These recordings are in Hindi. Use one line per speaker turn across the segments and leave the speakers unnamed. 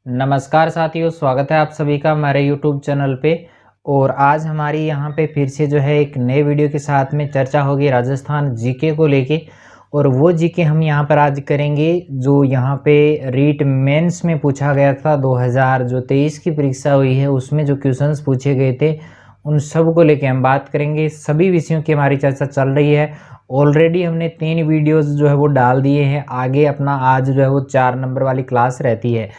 नमस्कार साथियों, स्वागत है आप सभी का हमारे YouTube चैनल पे। और आज हमारी यहाँ पे फिर से जो है एक नए वीडियो के साथ में चर्चा होगी राजस्थान जीके को लेके। और वो जीके हम यहाँ पर आज करेंगे जो यहाँ पे रीट मेंस में पूछा गया था 2023 की परीक्षा हुई है, उसमें जो क्वेश्चंस पूछे गए थे उन सब को लेके हम बात करेंगे। सभी विषयों की हमारी चर्चा चल रही है। ऑलरेडी हमने 3 वीडियोस जो है वो डाल दिए हैं। आगे अपना आज जो है वो 4 नंबर वाली क्लास रहती है।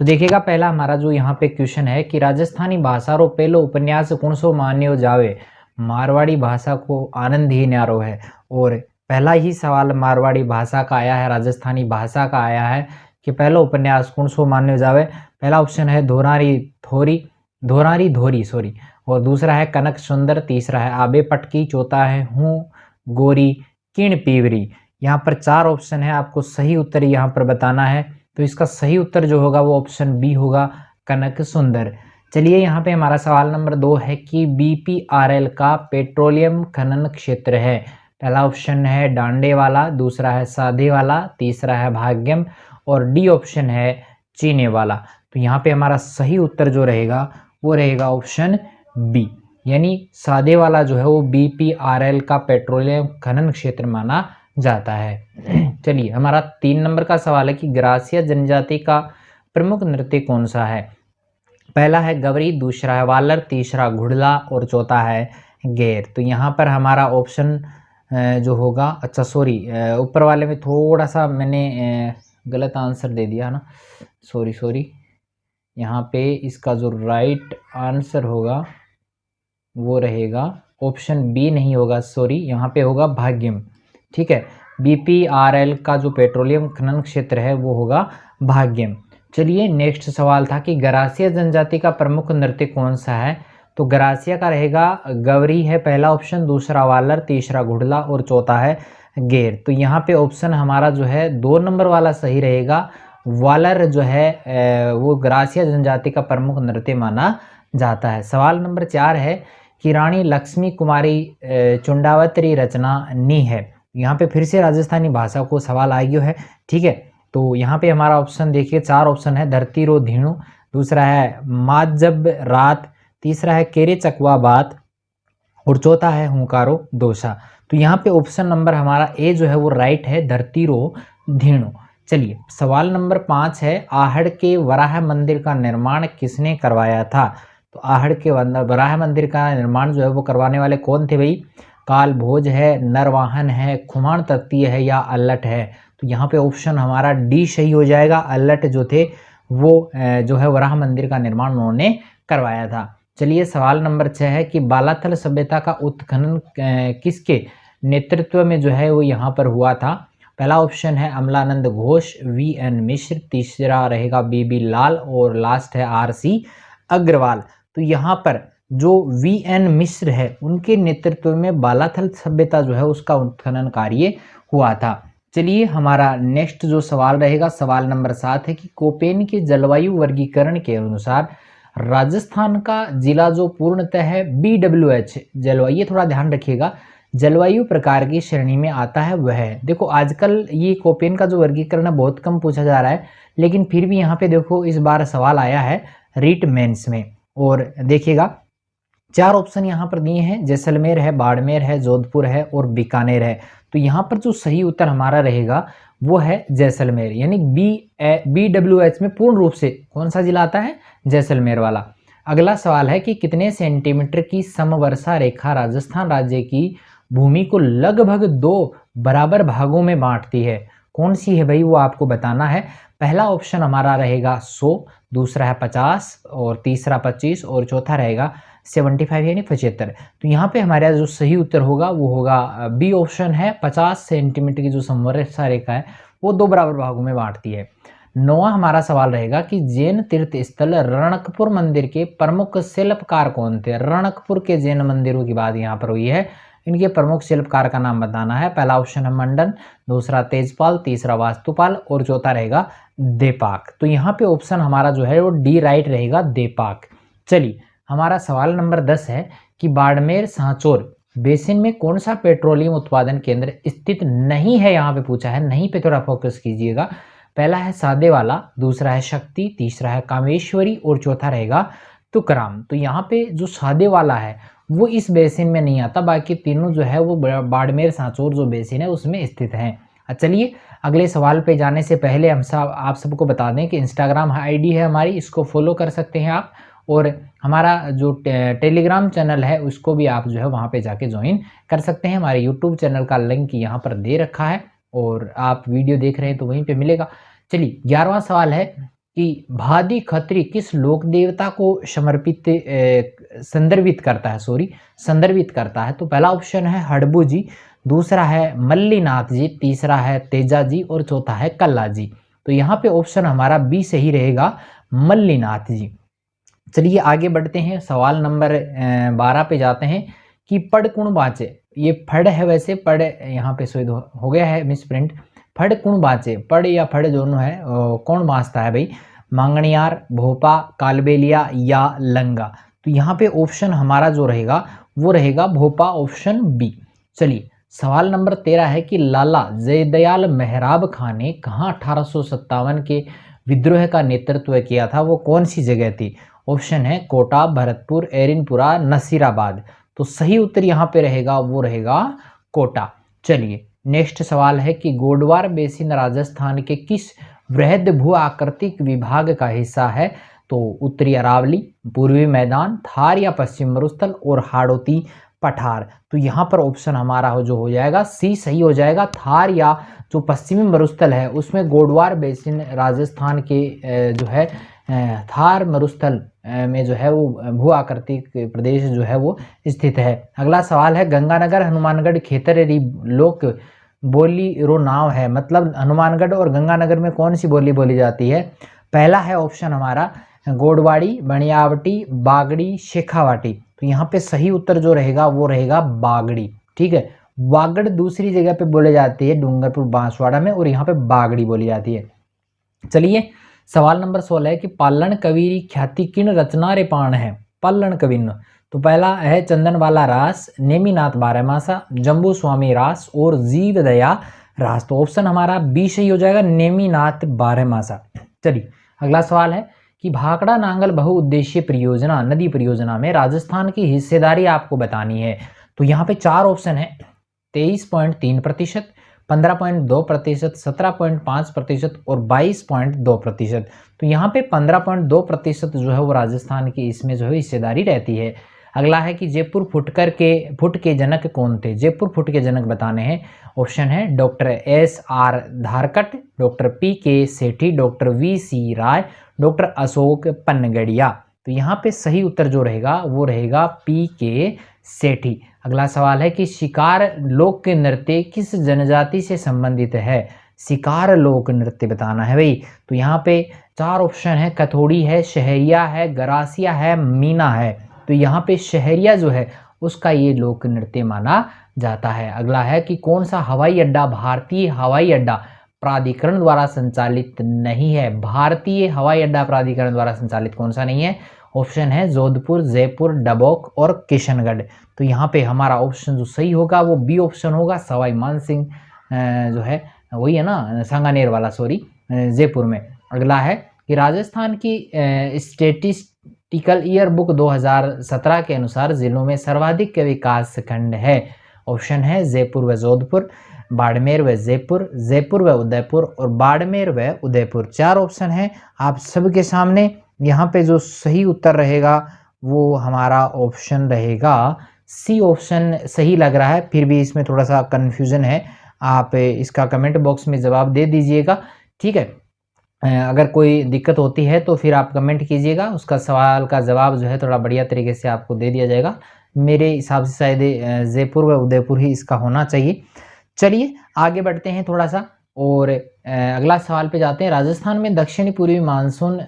तो देखिएगा, पहला हमारा जो यहाँ पे क्वेश्चन है कि राजस्थानी भाषा रो पहलो उपन्यास कौन सो मान्यो जावे, मारवाड़ी भाषा को आनंद ही न्यारो है। और पहला ही सवाल मारवाड़ी भाषा का आया है, राजस्थानी भाषा का आया है कि पहला उपन्यास कौन सो मान्यो जावे। पहला ऑप्शन है धोरारी धोरी सॉरी, और दूसरा है कनक सुंदर, तीसरा है आबे पटकी, चौथा है हूँ गोरी किण पीवरी। यहाँ पर 4 ऑप्शन है, आपको सही उत्तर यहाँ पर बताना है। तो इसका सही उत्तर जो होगा वो ऑप्शन बी होगा, कनक सुंदर। चलिए, यहाँ पे हमारा सवाल नंबर 2 है कि बीपीआरएल का पेट्रोलियम खनन क्षेत्र है। पहला ऑप्शन है डांडे वाला, दूसरा है साधे वाला, तीसरा है भाग्यम और डी ऑप्शन है चीने वाला। तो यहाँ पे हमारा सही उत्तर जो रहेगा वो रहेगा ऑप्शन बी, यानी साधे वाला जो है वो बीपीआरएल का पेट्रोलियम खनन क्षेत्र माना जाता है। चलिए, हमारा 3 नंबर का सवाल है कि ग्रासिया जनजाति का प्रमुख नृत्य कौन सा है। पहला है गवरी, दूसरा है वालर, तीसरा घुड़ला और चौथा है गैर। तो यहाँ पर हमारा ऑप्शन जो होगा, अच्छा सॉरी, ऊपर वाले में थोड़ा सा मैंने गलत आंसर दे दिया ना, सॉरी। यहाँ पे इसका जो राइट आंसर होगा वो रहेगा ऑप्शन बी नहीं होगा, सॉरी, यहाँ पे होगा भाग्यम। ठीक है, बीपीआरएल का जो पेट्रोलियम खनन क्षेत्र है वो होगा भाग्यम। चलिए, नेक्स्ट सवाल था कि गरासिया जनजाति का प्रमुख नृत्य कौन सा है। तो गरासिया का रहेगा गवरी है पहला ऑप्शन, दूसरा वालर, तीसरा घुड़ला और चौथा है गेर। तो यहाँ पे ऑप्शन हमारा जो है 2 नंबर वाला सही रहेगा। वालर जो है वो गरासिया जनजाति का प्रमुख नृत्य माना जाता है। सवाल नंबर 4 है कि रानी लक्ष्मी कुमारी चुंडावतरी रचना नी है। यहाँ पे फिर से राजस्थानी भाषा को सवाल आ गया है। ठीक है, तो यहाँ पे हमारा ऑप्शन देखिए, 4 ऑप्शन है धरती रो धीणु, दूसरा है माजब रात, तीसरा है केरे चकवा बात और चौथा है हुंकारो दोसा। तो यहाँ पे ऑप्शन नंबर हमारा ए जो है वो राइट है, धरती रो धीणु। चलिए, सवाल नंबर 5 है आहड़ के वराह मंदिर का निर्माण किसने करवाया था। तो आहड़ के वराह मंदिर का निर्माण जो है वो करवाने वाले कौन थे भाई। काल भोज है, नरवाहन है, खुमान तृतीय है या अल्लट है। तो यहाँ पे ऑप्शन हमारा डी सही हो जाएगा। अल्लट जो थे वो जो है वराह मंदिर का निर्माण उन्होंने करवाया था। चलिए, सवाल नंबर 6 है कि बालाथल सभ्यता का उत्खनन किसके नेतृत्व में जो है वो यहाँ पर हुआ था। पहला ऑप्शन है अमलानंद घोष, वीएन मिश्र, तीसरा रहेगा बीबी लाल और लास्ट है आरसी अग्रवाल। तो यहाँ पर जो वीएन मिश्र है उनके नेतृत्व में बालाथल सभ्यता जो है उसका उत्खनन कार्य हुआ था। चलिए, हमारा नेक्स्ट जो सवाल रहेगा, सवाल नंबर 7 है कि कोपेन के जलवायु वर्गीकरण के अनुसार राजस्थान का जिला जो पूर्णतः है BWH जलवायु, थोड़ा ध्यान रखिएगा, जलवायु प्रकार की श्रेणी में आता है वह है। देखो, आजकल ये कोपेन का जो वर्गीकरण है बहुत कम पूछा जा रहा है, लेकिन फिर भी यहाँ पे देखो इस बार सवाल आया है रीट मेंस में। और देखिएगा, 4 ऑप्शन यहाँ पर दिए हैं, जैसलमेर है, बाड़मेर है, जोधपुर है और बीकानेर है। तो यहाँ पर जो सही उत्तर हमारा रहेगा वो है जैसलमेर, यानी BWH में पूर्ण रूप से कौन सा जिला आता है, जैसलमेर वाला। अगला सवाल है कि कितने सेंटीमीटर की समवर्षा रेखा राजस्थान राज्य की भूमि को लगभग 2 बराबर भागों में बांटती है। कौन सी है भाई, वो आपको बताना है। पहला ऑप्शन हमारा रहेगा 100, दूसरा है 50 और तीसरा 25 और चौथा रहेगा 75 यानी 75। तो यहाँ पे हमारा जो सही उत्तर होगा वो होगा बी ऑप्शन है, 50 सेंटीमीटर की जो समवर्षा रेखा है वो 2 बराबर भागों में बांटती है। 9वां हमारा सवाल रहेगा कि जैन तीर्थ स्थल रणकपुर मंदिर के प्रमुख शिल्पकार कौन थे। रणकपुर के जैन मंदिरों की बात यहाँ पर हुई है, इनके प्रमुख शिल्पकार का नाम बताना है। पहला ऑप्शन है मंडन, दूसरा तेजपाल, तीसरा वास्तुपाल और चौथा रहेगा देपाक। तो यहाँ पे ऑप्शन हमारा जो है वो डी राइट रहेगा, देपाक। चलिए, हमारा सवाल नंबर 10 है कि बाड़मेर सांचौर बेसिन में कौन सा पेट्रोलियम उत्पादन केंद्र स्थित नहीं है। यहाँ पे पूछा है, नहीं पे थोड़ा फोकस कीजिएगा। पहला है सादे वाला, दूसरा है शक्ति, तीसरा है कामेश्वरी और चौथा रहेगा तुकाराम। तो यहाँ पे जो सादे वाला है वो इस बेसिन में नहीं आता, बाकी तीनों जो है वो बाड़मेर सांचौर जो बेसिन है उसमें स्थित हैं। चलिए अगले सवाल पे जाने से पहले आप सबको बता दें कि इंस्टाग्राम आईडी है हमारी, इसको फॉलो कर सकते हैं आप, और हमारा जो टेलीग्राम चैनल है उसको भी आप जो है वहाँ पे जाके ज्वाइन कर सकते हैं। हमारे यूट्यूब चैनल का लिंक यहाँ पर दे रखा है और आप वीडियो देख रहे हैं तो वहीं पे मिलेगा। चलिए 11वां सवाल है कि भादी खत्री किस लोक देवता को संदर्भित करता है। तो पहला ऑप्शन है हड़बू जी, दूसरा है मल्लीनाथ जी, तीसरा है तेजा जी और चौथा है कल्ला जी। तो यहाँ पे ऑप्शन हमारा बी सही रहेगा, मल्लीनाथ जी। चलिए आगे बढ़ते हैं, सवाल नंबर 12 पे जाते हैं कि पढ़ कुण बाँचे। ये फड़ है, वैसे पढ़ यहाँ पे शोध हो गया है मिस प्रिंट। फड़ कुण बाँचे, पढ़ या फड़ दोनों है, कौन बाँचता है भाई? मांगणियार, भोपा, कालबेलिया या लंगा। तो यहाँ पे ऑप्शन हमारा जो रहेगा वो रहेगा भोपा, ऑप्शन बी। चलिए सवाल नंबर 13 है कि लाला जयदयाल मेहराब खां ने कहाँ 1857 के विद्रोह का नेतृत्व किया था, वो कौन सी जगह थी? ऑप्शन है कोटा, भरतपुर, एरिनपुरा, नसीराबाद। तो सही उत्तर यहाँ पे रहेगा वो रहेगा कोटा। चलिए नेक्स्ट सवाल है कि गोडवार बेसिन राजस्थान के किस वृहद भू आकृतिक विभाग का हिस्सा है? तो उत्तरी अरावली, पूर्वी मैदान, थार या पश्चिम मरुस्थल और हाड़ौती पठार। तो यहाँ पर ऑप्शन हमारा जो हो जाएगा सी सही हो जाएगा। थार या जो पश्चिमी मरुस्थल है उसमें गोडवार बेसिन राजस्थान के जो है थार मरुस्थल में जो है वो भू आकृतिक प्रदेश जो है वो स्थित है। अगला सवाल है गंगानगर हनुमानगढ़ खेतर लोक बोली रो नाव है, मतलब हनुमानगढ़ और गंगानगर में कौन सी बोली बोली जाती है? पहला है ऑप्शन हमारा गोडवाड़ी, बनियावटी, बागड़ी, शेखावाटी। तो यहाँ पे सही उत्तर जो रहेगा वो रहेगा बागड़ी। ठीक है, वागड़ दूसरी जगह पे बोले जाती है डूंगरपुर बांसवाड़ा में, और यहाँ पे बागड़ी बोली जाती है। चलिए सवाल नंबर 16 है कि पालन कवीरी ख्याति किन रचना रे पाण है? पालन कविन। तो पहला है चंदनवाला रास, नेमिनाथ बारहमासा, जम्बू स्वामी रास और जीवदया रास। तो ऑप्शन हमारा बी सही हो जाएगा, नेमिनाथ बारहमासा। चलिए अगला सवाल है कि भाखड़ा नांगल बहुउद्देशीय परियोजना नदी परियोजना में राजस्थान की हिस्सेदारी आपको बतानी है। तो यहाँ पे 4 ऑप्शन है, 23.3%, 15.2%, 17.5% और 22.2%। तो यहाँ पे 15.2% जो है वो राजस्थान की इसमें जो है हिस्सेदारी रहती है। अगला है कि जयपुर फुट के जनक कौन थे? जयपुर फुट के जनक बताने हैं। ऑप्शन है डॉक्टर SR धारकट, डॉक्टर PK सेठी, डॉक्टर VC राय, डॉक्टर अशोक पनगड़िया। तो यहाँ पे सही उत्तर जो रहेगा वो रहेगा PK सेठी। अगला सवाल है कि शिकार लोक नृत्य किस जनजाति से संबंधित है? शिकार लोक नृत्य बताना है भाई। तो यहाँ पे 4 ऑप्शन है, कथोड़ी है, शहरिया है, गरासिया है, मीना है। तो यहाँ पे शहरिया जो है उसका ये लोक नृत्य माना जाता है। अगला है कि कौन सा हवाई अड्डा भारतीय हवाई अड्डा प्राधिकरण द्वारा संचालित नहीं है? भारतीय हवाई अड्डा प्राधिकरण द्वारा संचालित कौन सा नहीं है? ऑप्शन है जोधपुर, जयपुर, डबोक और किशनगढ़। तो यहाँ पे हमारा ऑप्शन जो सही होगा वो बी ऑप्शन होगा, सवाई मानसिंह जो है वही है ना, सांगानेर वाला, सॉरी, जयपुर में। अगला है कि राजस्थान की स्टेटिस्टिकल ईयर बुक 2017 के अनुसार जिलों में सर्वाधिक विकास खंड है। ऑप्शन है जयपुर व जोधपुर, बाड़मेर व जयपुर, जयपुर व उदयपुर और बाड़मेर व उदयपुर। 4 ऑप्शन है आप सबके सामने। यहाँ पे जो सही उत्तर रहेगा वो हमारा ऑप्शन रहेगा सी ऑप्शन सही लग रहा है, फिर भी इसमें थोड़ा सा कन्फ्यूजन है, आप इसका कमेंट बॉक्स में जवाब दे दीजिएगा। ठीक है, अगर कोई दिक्कत होती है तो फिर आप कमेंट कीजिएगा, उसका सवाल का जवाब जो है थोड़ा बढ़िया तरीके से आपको दे दिया जाएगा। मेरे हिसाब से शायद जयपुर व उदयपुर ही इसका होना चाहिए। चलिए आगे बढ़ते हैं थोड़ा सा और अगला सवाल पे जाते हैं। राजस्थान में दक्षिणी पूर्वी मानसून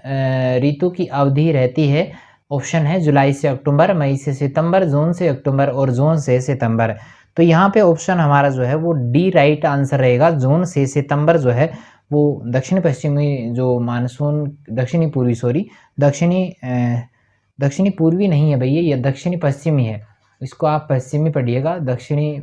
ऋतु की अवधि रहती है। ऑप्शन है जुलाई से अक्टूबर, मई से सितंबर, जून से अक्टूबर और जून से सितंबर। तो यहाँ पे ऑप्शन हमारा जो है वो डी राइट आंसर रहेगा। जून से सितंबर जो है वो दक्षिण पश्चिमी जो मानसून, दक्षिणी पूर्वी नहीं है भैया, ये दक्षिणी पश्चिमी है, इसको आप पश्चिमी पढ़िएगा, दक्षिणी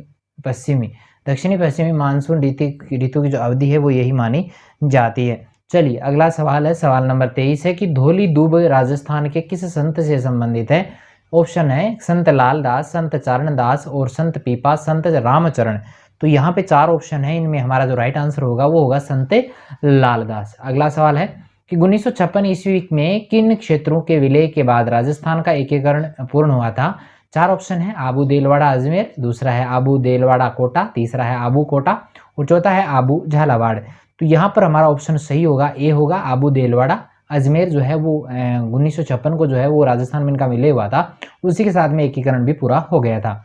पश्चिमी मानसून ऋतु की जो अवधि है वो यही मानी जाती है। चलिए अगला सवाल है, सवाल नंबर 23 है कि धौली दूब राजस्थान के किस संत से संबंधित है? ऑप्शन है संत लाल दास, संत चारण दास और संत पीपा, संत रामचरण। तो यहाँ पे 4 ऑप्शन है, इनमें हमारा जो राइट आंसर होगा वो होगा संत लालदास। अगला सवाल है कि 1956 ईस्वी में किन क्षेत्रों के विलय के बाद राजस्थान का एकीकरण पूर्ण हुआ था? 4 ऑप्शन है, आबू देलवाड़ा अजमेर, दूसरा है आबू देलवाड़ा कोटा, तीसरा है आबू कोटा और चौथा है आबू झालावाड़। तो यहाँ पर हमारा ऑप्शन सही होगा, ए होगा आबू देलवाड़ा अजमेर जो है वो 1956 को जो है वो राजस्थान में इनका विलय हुआ था, उसी के साथ में एकीकरण भी पूरा हो गया था।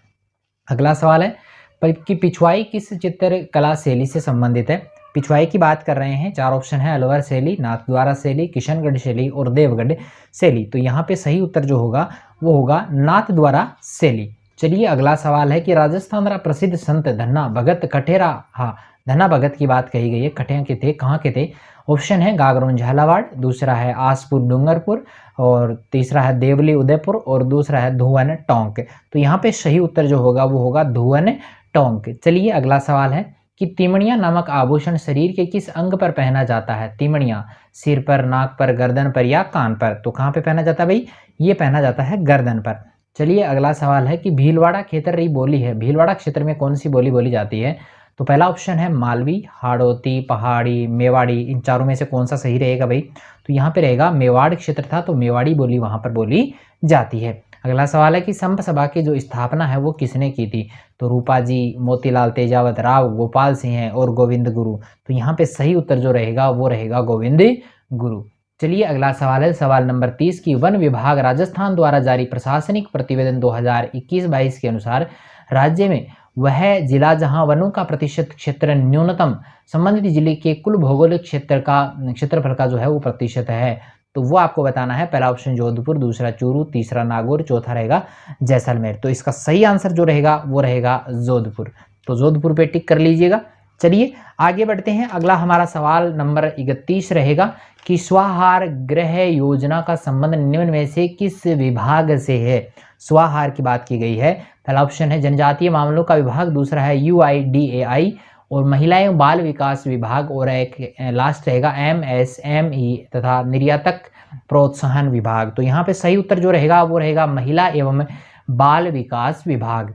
अगला सवाल है कि पिछवाई किस चित्रकला शैली से संबंधित है? पिछवाई की बात कर रहे हैं, 4 ऑप्शन है, अलवर शैली, नाथद्वारा शैली, किशनगढ़ शैली और देवगढ़ शैली। तो यहाँ पे सही उत्तर जो होगा वो होगा नाथद्वारा शैली। चलिए अगला सवाल है कि राजस्थान का प्रसिद्ध संत धन्ना भगत कठेरा, हाँ धन्ना भगत की बात कही गई है, कठिया के थे, कहाँ के थे? ऑप्शन है गागरोन झालावाड़, दूसरा है आसपुर डूंगरपुर और तीसरा है देवली उदयपुर और दूसरा है धुवन टोंक। तो यहाँ पे सही उत्तर जो होगा वो होगा धुवन टोंक। चलिए अगला सवाल है कि तिमणिया नामक आभूषण शरीर के किस अंग पर पहना जाता है? तिमणिया सिर पर, नाक पर, गर्दन पर या कान पर? तो कहाँ पे पहना जाता है भाई? ये पहना जाता है गर्दन पर। चलिए अगला सवाल है कि भीलवाड़ा खेतरी बोली है, भीलवाड़ा क्षेत्र में कौन सी बोली बोली जाती है? तो पहला ऑप्शन है मालवी, हाड़ौती, पहाड़ी, मेवाड़ी। इन चारों में से कौन सा सही रहेगा भाई? तो यहाँ पे रहेगा मेवाड़ क्षेत्र था तो मेवाड़ी बोली वहां पर बोली जाती है। अगला सवाल है कि संप सभा की जो स्थापना है वो किसने की थी? तो रूपा जी, मोतीलाल तेजावत राव, गोपाल सिंह और गोविंद गुरु। तो यहाँ पे सही उत्तर जो रहेगा वो रहेगा गोविंद गुरु। चलिए अगला सवाल है, सवाल नंबर 30 की वन विभाग राजस्थान द्वारा जारी प्रशासनिक प्रतिवेदन 2021-22 के अनुसार राज्य में वह जिला जहां वनों का प्रतिशत क्षेत्र न्यूनतम संबंधित जिले के कुल भौगोलिक क्षेत्रफल का जो है वो प्रतिशत है, तो वो आपको बताना है। पहला ऑप्शन जोधपुर, दूसरा चूरू, तीसरा नागौर, चौथा रहेगा जैसलमेर। तो इसका सही आंसर जो रहेगा वो रहेगा जोधपुर। तो जोधपुर पे टिक कर लीजिएगा। चलिए आगे बढ़ते हैं, अगला हमारा सवाल नंबर 31 रहेगा कि स्वाहार गृह योजना का संबंध निम्न में से किस विभाग से है? स्वाहार की बात की गई है। पहला ऑप्शन है जनजातीय मामलों का विभाग, दूसरा है UIDAI और महिला एवं बाल विकास विभाग और एक लास्ट रहेगा MSME तथा निर्यातक प्रोत्साहन विभाग। तो यहाँ पे सही उत्तर जो रहेगा वो रहेगा महिला एवं बाल विकास विभाग।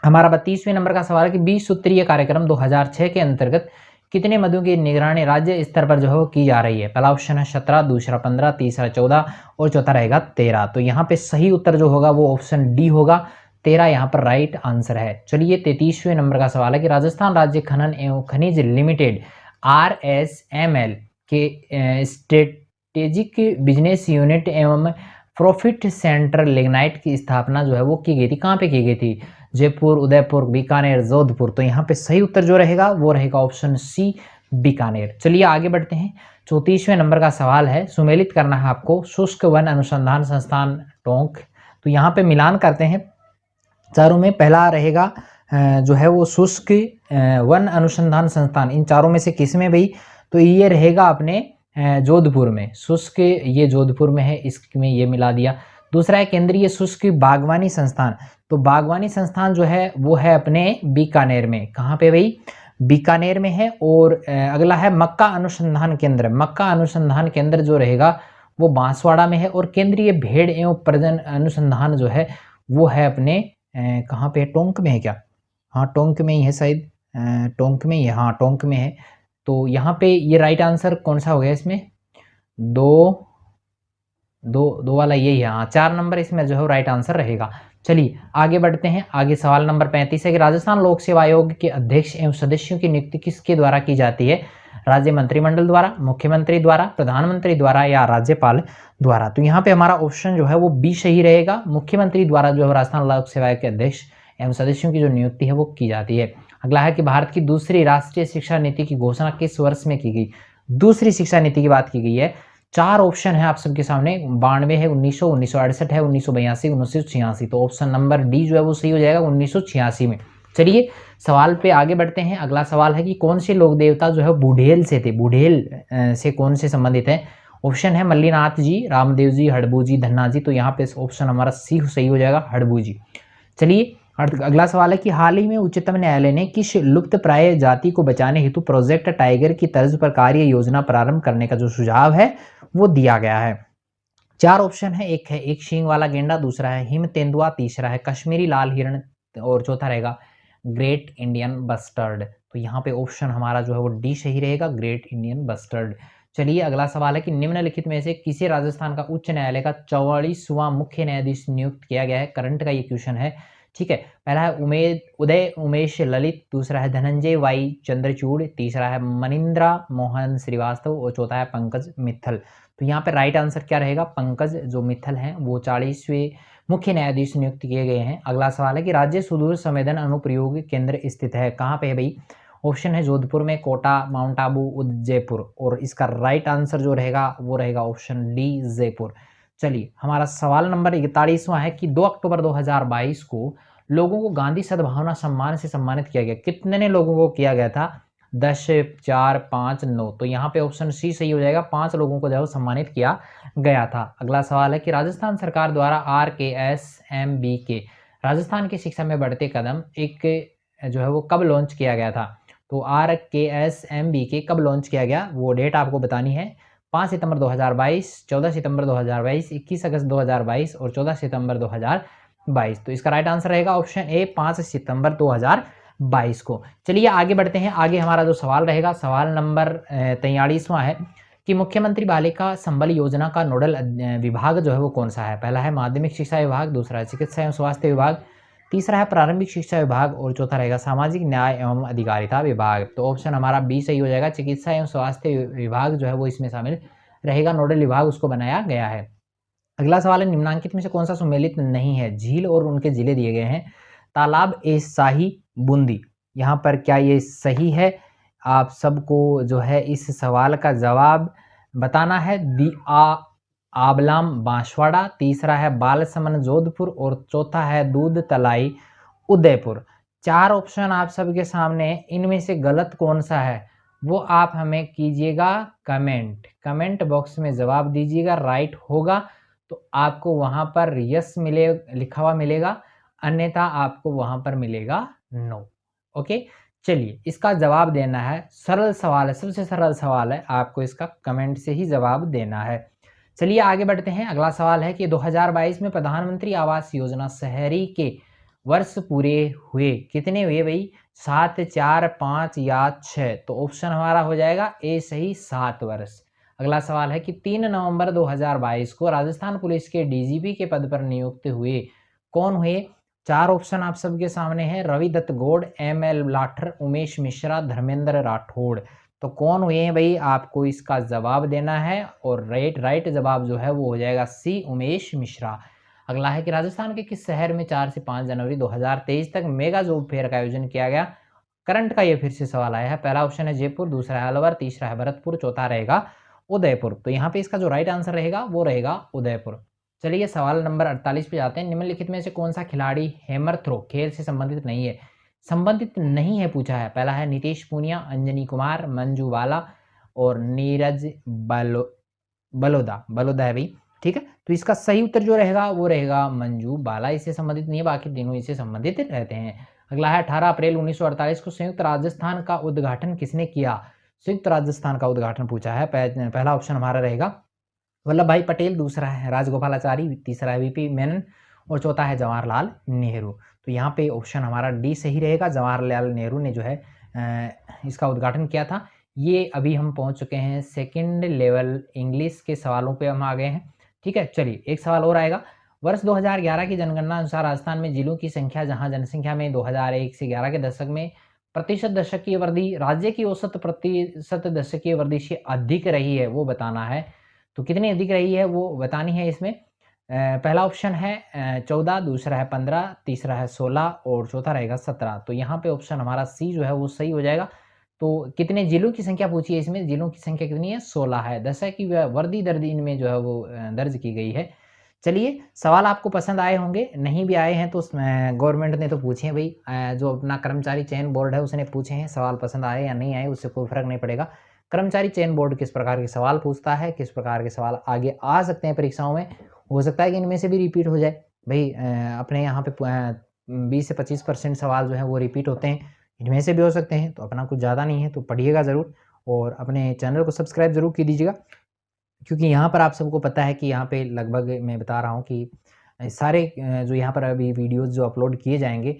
हमारा 32वें नंबर का सवाल है कि 20 सूत्रीय कार्यक्रम 2006 के अंतर्गत कितने मदों की निगरानी राज्य स्तर पर जो है वो की जा रही है? पहला ऑप्शन है 17, दूसरा 15, तीसरा 14 और चौथा रहेगा 13। तो यहाँ पे सही उत्तर जो होगा वो ऑप्शन डी होगा, 13 यहाँ पर राइट आंसर है। चलिए 33वें नंबर का सवाल है कि राजस्थान राज्य खनन एवं खनिज लिमिटेड RSML के स्ट्रेटेजिक बिजनेस यूनिट एवं प्रॉफिट सेंटर लिग्नाइट की स्थापना जो है वो की गई थी, कहाँ पे की गई थी? जयपुर, उदयपुर, बीकानेर, जोधपुर। तो यहाँ पे सही उत्तर जो रहेगा वो रहेगा ऑप्शन सी बीकानेर। चलिए आगे बढ़ते हैं, 34वें नंबर का सवाल है, सुमेलित करना है आपको शुष्क वन अनुसंधान संस्थान टोंक। तो यहाँ पे मिलान करते हैं चारों में, पहला रहेगा जो है वो शुष्क वन अनुसंधान संस्थान, इन चारों में से किस में भाई? तो ये रहेगा अपने जोधपुर में, शुष्क ये जोधपुर में है, इसमें ये मिला दिया। दूसरा है केंद्रीय शुष्क बागवानी संस्थान, तो बागवानी संस्थान जो है वो है अपने बीकानेर में, कहाँ पे भाई? बीकानेर में है। और अगला है मक्का अनुसंधान केंद्र, मक्का अनुसंधान केंद्र जो रहेगा वो बांसवाड़ा में है। और केंद्रीय भेड़ एवं प्रजनन अनुसंधान जो है वो है अपने कहाँ पे? टोंक में है क्या? हाँ टोंक में ही है शायद, टोंक में ही है, हाँ टोंक में है। तो यहाँ पे ये राइट आंसर कौन सा हो गया इसमें? दो वाला यही है, हाँ 4 नंबर इसमें जो है राइट आंसर रहेगा। चलिए आगे बढ़ते हैं, आगे सवाल नंबर 35 है कि राजस्थान लोक सेवा आयोग के अध्यक्ष एवं सदस्यों की नियुक्ति किसके द्वारा की जाती है? राज्य मंत्रिमंडल द्वारा, मुख्यमंत्री द्वारा, प्रधानमंत्री द्वारा या राज्यपाल द्वारा? तो यहाँ पे हमारा ऑप्शन जो है वो बी सही रहेगा, मुख्यमंत्री द्वारा जो है राजस्थान लोक सेवा आयोग के अध्यक्ष एवं सदस्यों की जो नियुक्ति है वो की जाती है। अगला है कि भारत की दूसरी राष्ट्रीय शिक्षा नीति की घोषणा किस वर्ष में की गई? दूसरी शिक्षा नीति की बात की गई है, 4 ऑप्शन है आप सबके सामने, 92 है, 1900, 1968 है, 1982, 1986। तो ऑप्शन नंबर डी जो है वो सही हो जाएगा 1986 में। चलिए सवाल पे आगे बढ़ते हैं, अगला सवाल है कि कौन से लोक देवता जो है बूढ़ेल से थे? बूढ़ेल से कौन से संबंधित है? ऑप्शन है मल्लीनाथ जी, रामदेव जी, हड़बू जी, धन्ना जी। तो यहाँ पे ऑप्शन हमारा सी सही हो जाएगा, हड़बू जी। चलिए अगला सवाल है कि हाल ही में उच्चतम न्यायालय ने किस लुप्त प्राय जाति को बचाने हेतु प्रोजेक्ट टाइगर की तर्ज पर कार्य योजना प्रारंभ करने का जो सुझाव है वो दिया गया है। 4 ऑप्शन है, एक है एक सींग वाला गेंडा, दूसरा है हिम तेंदुआ, तीसरा है कश्मीरी लाल हिरण और चौथा रहेगा ग्रेट इंडियन बस्टर्ड। तो यहाँ पे ऑप्शन हमारा जो है वो डी सही रहेगा, ग्रेट इंडियन बस्टर्ड। चलिए अगला सवाल है कि निम्नलिखित में से किसे राजस्थान का उच्च न्यायालय का 44वां मुख्य न्यायाधीश नियुक्त किया गया है। करंट का ये क्वेश्चन है, ठीक है। पहला है उदय उमेश ललित, दूसरा है धनंजय वाई चंद्रचूड़, तीसरा है मनिंद्रा मोहन श्रीवास्तव और चौथा है पंकज मित्तल। तो यहाँ पे राइट आंसर क्या रहेगा, पंकज जो मित्तल हैं वो 40वें मुख्य न्यायाधीश नियुक्त किए गए हैं। अगला सवाल है कि राज्य सुदूर संवेदन अनुप्रयोग केंद्र स्थित है, कहाँ पे है भाई। ऑप्शन है जोधपुर में, कोटा, माउंट आबू, जयपुर, और इसका राइट आंसर जो रहेगा वो रहेगा ऑप्शन डी जयपुर। चलिए हमारा सवाल नंबर 41वां है कि 2 अक्टूबर 2022 को लोगों को गांधी सद्भावना सम्मान से सम्मानित किया गया। कितने लोगों को किया गया था, 10, 4, 5, 9। तो यहाँ पे ऑप्शन सी सही हो जाएगा, 5 लोगों को जो है सम्मानित किया गया था। अगला सवाल है कि राजस्थान सरकार द्वारा RKSMBK राजस्थान की शिक्षा में बढ़ते कदम एक जो है वो कब लॉन्च किया गया था। तो RKSMBK कब लॉन्च किया गया वो डेट आपको बतानी है। 5 सितंबर 2022, 14 सितंबर 2022, 21 अगस्त 2022 और 14 सितंबर 2022। तो इसका राइट आंसर रहेगा ऑप्शन ए, 5 सितंबर 2022 को। चलिए आगे बढ़ते हैं। आगे हमारा जो सवाल रहेगा, सवाल नंबर 43वां है कि मुख्यमंत्री बालिका संबल योजना का नोडल विभाग जो है वो कौन सा है। पहला है माध्यमिक शिक्षा विभाग, दूसरा है चिकित्सा एवं स्वास्थ्य विभाग, तीसरा है प्रारंभिक शिक्षा विभाग और चौथा रहेगा सामाजिक न्याय एवं अधिकारिता विभाग। तो ऑप्शन हमारा बी सही हो जाएगा, चिकित्सा एवं स्वास्थ्य विभाग जो है वो इसमें शामिल रहेगा, नोडल विभाग उसको बनाया गया है। अगला सवाल है निम्नांकित में से कौन सा सम्मिलित नहीं है। झील और उनके जिले दिए गए हैं, तालाब ए शाही बूंदी, यहाँ पर क्या ये सही है। आप सबको जो है इस सवाल का जवाब बताना है। आबलाम बांसवाड़ा, तीसरा है बालसमंद जोधपुर और चौथा है दूध तलाई उदयपुर। 4 ऑप्शन आप सबके सामने, इनमें से गलत कौन सा है वो आप हमें कीजिएगा कमेंट बॉक्स में जवाब दीजिएगा। राइट होगा तो आपको वहां पर यस मिले लिखा हुआ मिलेगा, अन्यथा आपको वहां पर मिलेगा नो। ओके, चलिए इसका जवाब देना है। सरल सवाल है, सबसे सरल सवाल है, आपको इसका कमेंट से ही जवाब देना है। चलिए आगे बढ़ते हैं। अगला सवाल है कि 2022 में प्रधानमंत्री आवास योजना शहरी के वर्ष पूरे हुए कितने हुए भाई, 7, 4, 5 या 6। तो ऑप्शन हमारा हो जाएगा ए सही, 7 वर्ष। अगला सवाल है कि 3 नवंबर 2022 को राजस्थान पुलिस के डीजीपी के पद पर नियुक्त हुए कौन हुए। 4 ऑप्शन आप सबके सामने हैं, रवि दत्त गौड़, ML लाठर, उमेश मिश्रा, धर्मेंद्र राठौड़। तो कौन हुए हैं भाई, आपको इसका जवाब देना है और राइट जवाब जो है वो हो जाएगा सी, उमेश मिश्रा। अगला है कि राजस्थान के किस शहर में 4 से 5 जनवरी 2023 तक मेगा जॉब फेयर का आयोजन किया गया। करंट का ये फिर से सवाल आया है। पहला ऑप्शन है जयपुर, दूसरा है अलवर, तीसरा है भरतपुर, चौथा रहेगा उदयपुर। तो यहाँ पे इसका जो राइट आंसर रहेगा वो रहेगा उदयपुर। चलिए सवाल नंबर 48 पे जाते हैं। निम्नलिखित में से कौन सा खिलाड़ी हैमर थ्रो खेल से संबंधित नहीं है। संबंधित नहीं है पूछा है। पहला है नीतीश पूनिया, अंजनी कुमार, मंजू बाला और नीरज बलोदा है भाई, ठीक है। तो इसका सही उत्तर जो रहेगा वो रहेगा मंजू बाला, इससे संबंधित नहीं है, बाकी तीनों इससे संबंधित रहते हैं। अगला है 18 अप्रैल 1948 को संयुक्त राजस्थान का उद्घाटन किसने किया। संयुक्त राजस्थान का उद्घाटन पूछा है। पहला ऑप्शन हमारा रहेगा वल्लभ भाई पटेल, दूसरा है राजगोपालाचारी, तीसरा है VP मेनन और चौथा है जवाहरलाल नेहरू। तो यहाँ पे ऑप्शन हमारा डी सही रहेगा, जवाहरलाल नेहरू ने जो है इसका उद्घाटन किया था। ये अभी हम पहुंच चुके हैं सेकंड लेवल इंग्लिश के सवालों पे हम आ गए हैं, ठीक है। चलिए एक सवाल और आएगा। वर्ष 2011 की जनगणना अनुसार राजस्थान में जिलों की संख्या, जहां जनसंख्या में 2001 से 11 के दशक में प्रतिशत दशकीय वृद्धि राज्य की औसत प्रतिशत दशकीय वृद्धि से अधिक रही है, वो बताना है। तो कितनी अधिक रही है वो बतानी है। इसमें पहला ऑप्शन है 14, दूसरा है 15, तीसरा है 16 और चौथा रहेगा 17। तो यहाँ पे ऑप्शन हमारा सी जो है वो सही हो जाएगा। तो कितने जिलों की संख्या पूछी है, इसमें जिलों की संख्या कितनी है, 16 है। दशक की वृद्धि दर इनमें जो है वो दर्ज की गई है। चलिए सवाल आपको पसंद आए होंगे, नहीं भी आए हैं तो गवर्नमेंट ने तो पूछे हैं भाई, जो अपना कर्मचारी चयन बोर्ड है उसने पूछे हैं। सवाल पसंद आए या नहीं आए उससे कोई फर्क नहीं पड़ेगा। कर्मचारी चयन बोर्ड किस प्रकार के सवाल पूछता है, किस प्रकार के सवाल आगे आ सकते हैं परीक्षाओं में, हो सकता है कि इनमें से भी रिपीट हो जाए भाई। अपने यहाँ पे 20 से 25% सवाल जो है वो रिपीट होते हैं, इनमें से भी हो सकते हैं, तो अपना कुछ ज़्यादा नहीं है, तो पढ़िएगा ज़रूर और अपने चैनल को सब्सक्राइब ज़रूर की दीजिएगा। क्योंकि यहाँ पर आप सबको पता है कि यहाँ पे लगभग मैं बता रहा हूँ कि सारे जो यहाँ पर अभी वीडियोज़ जो अपलोड किए जाएँगे,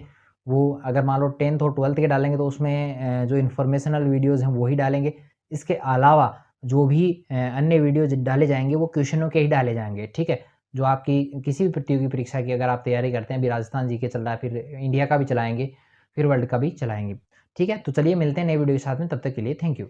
वो अगर मान लो 10th और 12th के डालेंगे तो उसमें जो इन्फॉर्मेशनल वीडियोज़ हैं वही डालेंगे। इसके अलावा जो भी अन्य वीडियोज़ डाले जाएँगे वो क्वेश्चनों के ही डाले जाएँगे, ठीक है? जो आपकी किसी भी प्रतियोगी परीक्षा की अगर आप तैयारी करते हैं, अभी राजस्थान जीके चल रहा है, फिर इंडिया का भी चलाएँगे, फिर वर्ल्ड का भी चलाएँगे। ठीक है? तो चलिए मिलते हैं नए वीडियो के साथ में, तब तक के लिए थैंक यू।